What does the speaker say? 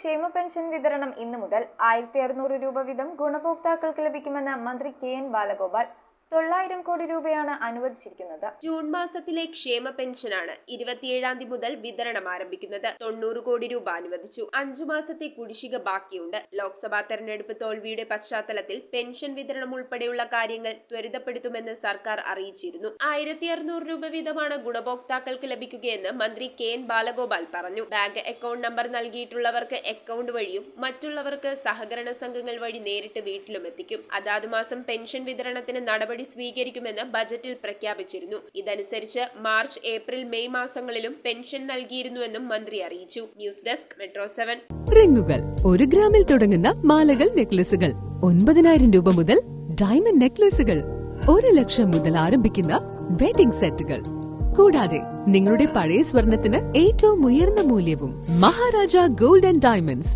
ക്ഷേമ പെൻഷൻ വിതരണം ഇന്നു മുതൽ 1600 രൂപ വീതം ഗുണഭോക്താക്കൾക്ക് ലഭിക്കുമെന്ന് മന്ത്രി കെ.എൻ. ബാലഗോപാൽ. 900 കോടി രൂപയാണ് അനുവദിച്ചിരിക്കുന്നത്. ജൂൺ മാസത്തിലെ ക്ഷേമ പെൻഷനാണ് 27-ാം തീയതി മുതൽ വിതരണം ആരംഭിക്കുന്നത്. 90 കോടി രൂപ അനുവദിച്ചു. 5 മാസത്തെ കുടിശ്ശിക ബാക്കിയുണ്ട്. ലോക്സഭാ തെരഞ്ഞെടുപ്പ് തോൽവിയുടെ പശ്ചാത്തലത്തിൽ പെൻഷൻ വിതരണം ഉൾപ്പെടെയുള്ള കാര്യങ്ങൾ ത്വരിതപ്പെടുത്തുമെന്ന് സർക്കാർ അറിയിച്ചിരുന്നു. 1600 രൂപ വീതമാണ് ഗുണഭോക്താക്കൾക്ക് ലഭിക്കുകയെന്ന് മന്ത്രി കെ.എൻ. ബാലഗോപാൽ പറഞ്ഞു. ബാങ്ക് അക്കൗണ്ട് നമ്പർ നൽകിയിട്ടുള്ളവർക്ക് അക്കൗണ്ട് വഴിയും മറ്റുള്ളവർക്ക് സഹകരണ സംഘങ്ങൾ വഴി നേരിട്ട് വീട്ടിലും എത്തിക്കും. അതാത് മാസം പെൻഷൻ വിതരണത്തിന് നടപടി സ്വീകരിക്കുമെന്ന് ബജറ്റിൽ പ്രഖ്യാപിച്ചിരുന്നു. ഇതനുസരിച്ച് മാർച്ച്, ഏപ്രിൽ, മെയ് മാസങ്ങളിലും പെൻഷൻ നൽകിയിരുന്നുവെന്നും മന്ത്രി അറിയിച്ചു. News desk metro 7. റിങ്ങുകൾ 1 ഗ്രാമിൽ തുടങ്ങുന്ന മാലകൾ, നെക്ലസുകൾ 9000 രൂപ മുതൽ ഡയമണ്ട് നെക്ലസുകൾ 1 ലക്ഷം മുതൽ ആരംഭിക്കുന്ന വെഡിംഗ് സെറ്റുകൾ. കൂടാതെ നിങ്ങളുടെ പഴയ സ്വർണത്തിന് ഏറ്റവും ഉയർന്ന മൂല്യവും. Maharaja gold and diamonds